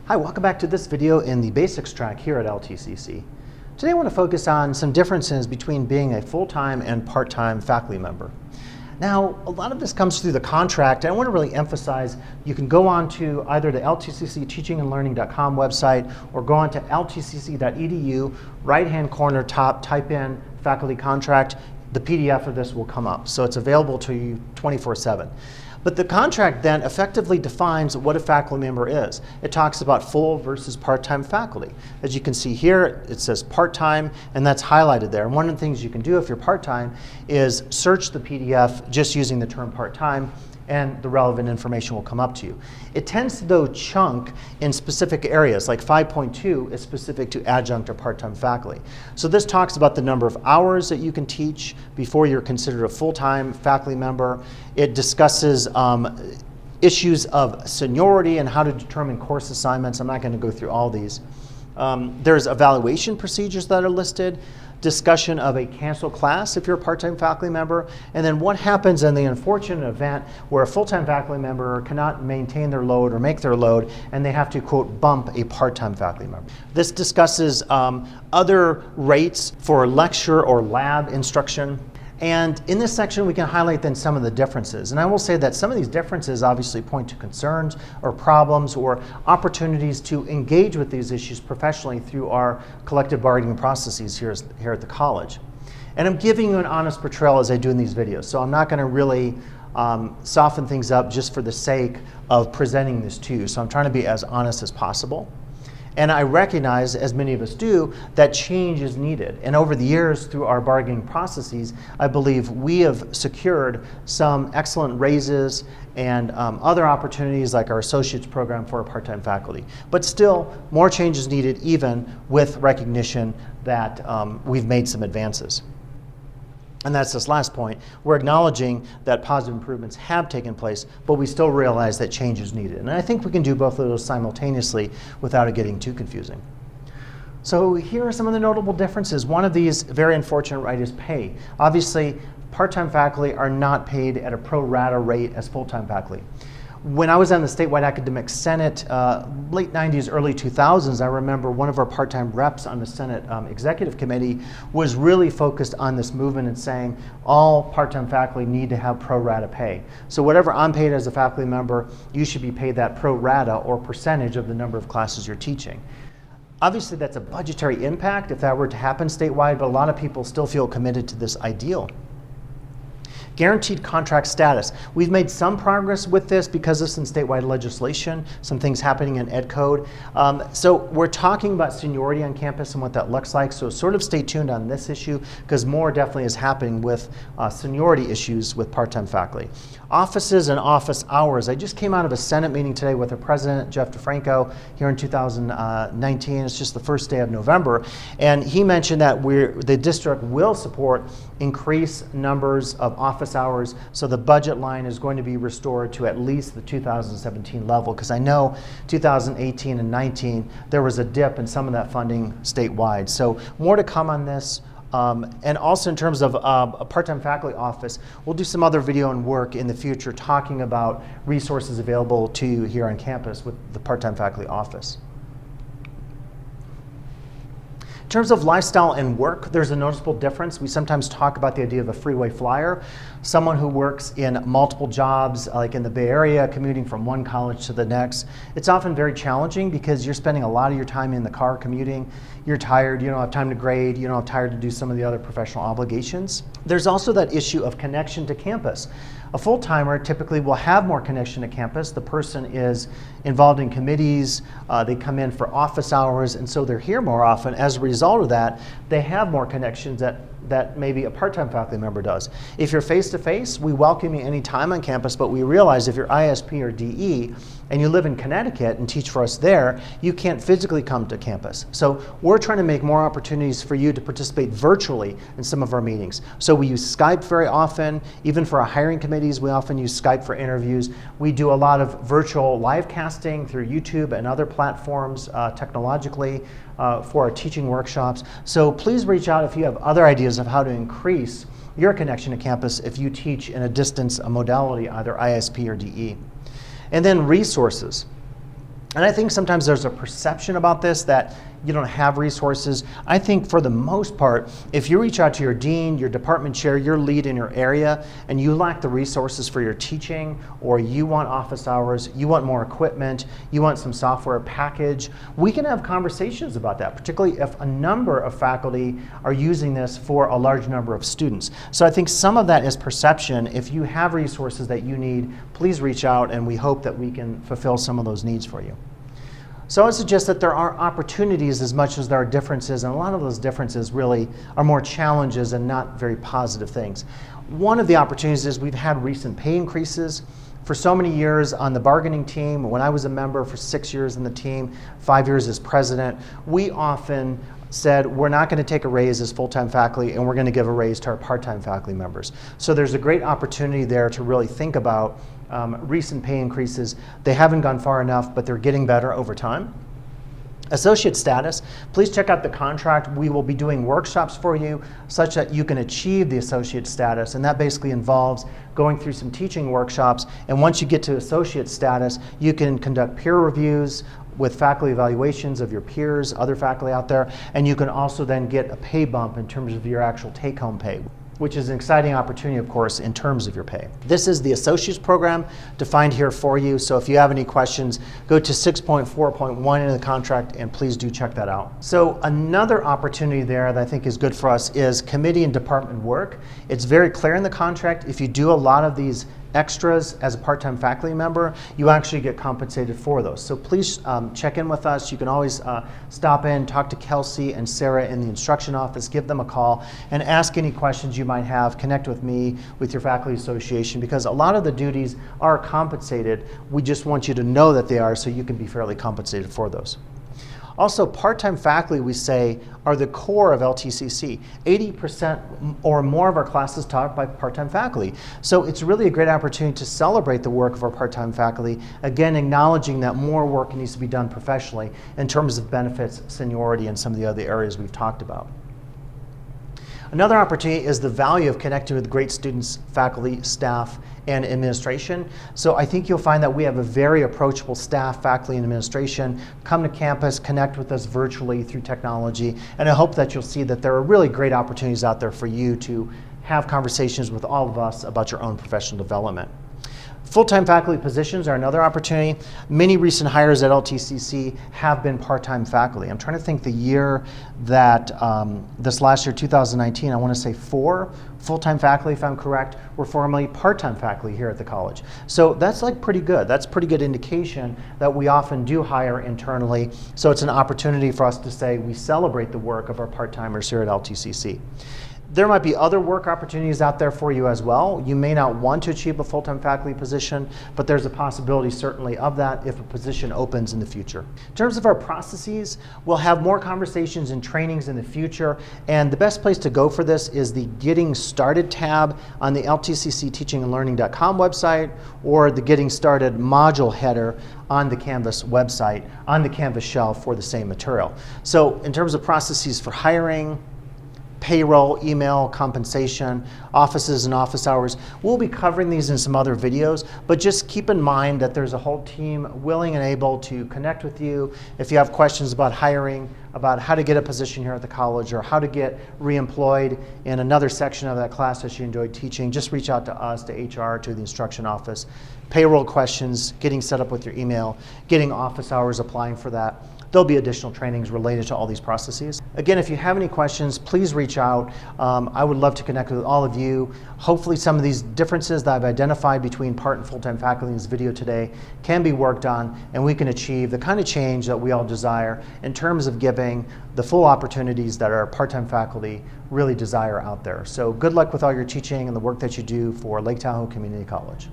Hi, welcome back to this video in the basics track here at LTCC. Today I want to focus on some differences between being a full-time and part-time faculty member. Now, a lot of this comes through the contract, and I want to really emphasize you can go on to either the LTCC teachingandlearning.com website or go on to ltcc.edu, right-hand corner top, type in faculty contract. The PDF of this will come up, so it's available to you 24/7. But the contract then effectively defines what a faculty member is. It talks about full versus part-time faculty. As you can see here, it says part-time, and that's highlighted there. And one of the things you can do if you're part-time is search the PDF just using the term part-time, and the relevant information will come up to you. It tends to, though, chunk in specific areas, like 5.2 is specific to adjunct or part-time faculty. So this talks about the number of hours that you can teach before you're considered a full-time faculty member. It discusses issues of seniority and how to determine course assignments. I'm not going to go through all these. There's evaluation procedures that are listed, discussion of a canceled class if you're a part-time faculty member, and then what happens in the unfortunate event where a full-time faculty member cannot maintain their load or make their load and they have to, quote, bump a part-time faculty member. This discusses other rates for lecture or lab instruction. And in this section, we can highlight then some of the differences. And I will say that some of these differences obviously point to concerns or problems or opportunities to engage with these issues professionally through our collective bargaining processes here at the college. And I'm giving you an honest portrayal as I do in these videos. So I'm not going to really soften things up just for the sake of presenting this to you. So I'm trying to be as honest as possible. And I recognize, as many of us do, that change is needed. And over the years, through our bargaining processes, I believe we have secured some excellent raises and other opportunities like our associates program for our part-time faculty. But still, more change is needed even with recognition that we've made some advances. And that's this last point. We're acknowledging that positive improvements have taken place, but we still realize that change is needed. And I think we can do both of those simultaneously without it getting too confusing. So here are some of the notable differences. One of these, very unfortunate, right, is pay. Obviously, part-time faculty are not paid at a pro rata rate as full-time faculty. When I was on the statewide academic senate, late 90s, early 2000s, I remember one of our part-time reps on the Senate executive committee was really focused on this movement and saying all part-time faculty need to have pro rata pay. So whatever I'm paid as a faculty member, you should be paid that pro rata or percentage of the number of classes you're teaching. Obviously, that's a budgetary impact if that were to happen statewide, but a lot of people still feel committed to this ideal. Guaranteed contract status. We've made some progress with this because of some statewide legislation, some things happening in Ed Code. So we're talking about seniority on campus and what that looks like. So sort of stay tuned on this issue because more definitely is happening with seniority issues with part-time faculty. Offices and office hours. I just came out of a Senate meeting today with the President, Jeff DeFranco, here in 2019. It's just the first day of November. And he mentioned that the district will support increased numbers of office hours, so the budget line is going to be restored to at least the 2017 level, because I know 2018 and 19 there was a dip in some of that funding statewide. So more to come on this. And also in terms of a part-time faculty office, we'll do some other video and work in the future talking about resources available to you here on campus with the part-time faculty office. In terms of lifestyle and work, there's a noticeable difference. We sometimes talk about the idea of a freeway flyer, someone who works in multiple jobs, like in the Bay Area, commuting from one college to the next. It's often very challenging because you're spending a lot of your time in the car commuting. You're tired, you don't have time to grade, you don't have time to do some of the other professional obligations. There's also that issue of connection to campus. A full-timer typically will have more connection to campus. The person is involved in committees, they come in for office hours, and so they're here more often. As a result of that, they have more connections that maybe a part-time faculty member does. If you're face-to-face, we welcome you any time on campus, but we realize if you're ISP or DE and you live in Connecticut and teach for us there, you can't physically come to campus. So we're trying to make more opportunities for you to participate virtually in some of our meetings. So we use Skype very often. Even for our hiring committees, we often use Skype for interviews. We do a lot of virtual live casting through YouTube and other platforms technologically for our teaching workshops. So please reach out if you have other ideas of how to increase your connection to campus if you teach in a distance modality, either ISP or DE. And then resources. And I think sometimes there's a perception about this that you don't have resources. I think for the most part, if you reach out to your dean, your department chair, your lead in your area, and you lack the resources for your teaching, or you want office hours, you want more equipment, you want some software package, we can have conversations about that, particularly if a number of faculty are using this for a large number of students. So I think some of that is perception. If you have resources that you need, please reach out, and we hope that we can fulfill some of those needs for you. So I would suggest that there are opportunities as much as there are differences, and a lot of those differences really are more challenges and not very positive things. One of the opportunities is we've had recent pay increases. For so many years on the bargaining team, when I was a member for 6 years in the team, 5 years as president, we often said we're not going to take a raise as full-time faculty, and we're going to give a raise to our part-time faculty members. So there's a great opportunity there to really think about recent pay increases. They haven't gone far enough, but they're getting better over time. Associate status, please check out the contract. We will be doing workshops for you such that you can achieve the associate status, and that basically involves going through some teaching workshops, and once you get to associate status, you can conduct peer reviews with faculty evaluations of your peers, other faculty out there, and you can also then get a pay bump in terms of your actual take-home pay, which is an exciting opportunity, of course, in terms of your pay. This is the Associates Program defined here for you, so if you have any questions, go to 6.4.1 in the contract, and please do check that out. So another opportunity there that I think is good for us is committee and department work. It's very clear in the contract, if you do a lot of these extras as a part-time faculty member, you actually get compensated for those. So please check in with us. You can always stop in, talk to Kelsey and Sarah in the instruction office, give them a call, and ask any questions you might have. Connect with me, with your faculty association, because a lot of the duties are compensated. We just want you to know that they are so you can be fairly compensated for those. Also, part-time faculty, we say, are the core of LTCC. 80% or more of our classes taught by part-time faculty. So it's really a great opportunity to celebrate the work of our part-time faculty, again, acknowledging that more work needs to be done professionally in terms of benefits, seniority, and some of the other areas we've talked about. Another opportunity is the value of connecting with great students, faculty, staff, and administration. So I think you'll find that we have a very approachable staff, faculty, and administration. Come to campus, connect with us virtually through technology, and I hope that you'll see that there are really great opportunities out there for you to have conversations with all of us about your own professional development. Full-time faculty positions are another opportunity. Many recent hires at LTCC have been part-time faculty. I'm trying to think the year that, this last year, 2019, I want to say 4 full-time faculty, if I'm correct, were formerly part-time faculty here at the college. So that's like pretty good. That's pretty good indication that we often do hire internally. So it's an opportunity for us to say we celebrate the work of our part-timers here at LTCC. There might be other work opportunities out there for you as well. You may not want to achieve a full-time faculty position, but there's a possibility certainly of that if a position opens in the future. In terms of our processes, we'll have more conversations and trainings in the future, and the best place to go for this is the Getting Started tab on the ltccteachingandlearning.com website, or the Getting Started module header on the Canvas website, on the Canvas shelf for the same material. So in terms of processes for hiring, payroll, email, compensation, offices and office hours. We'll be covering these in some other videos, but just keep in mind that there's a whole team willing and able to connect with you. If you have questions about hiring, about how to get a position here at the college, or how to get reemployed in another section of that class that you enjoyed teaching, just reach out to us, to HR, to the instruction office. Payroll questions, getting set up with your email, getting office hours, applying for that. There'll be additional trainings related to all these processes. Again, if you have any questions, please reach out. I would love to connect with all of you. Hopefully some of these differences that I've identified between part and full-time faculty in this video today can be worked on, and we can achieve the kind of change that we all desire in terms of giving the full opportunities that our part-time faculty really desire out there. So good luck with all your teaching and the work that you do for Lake Tahoe Community College.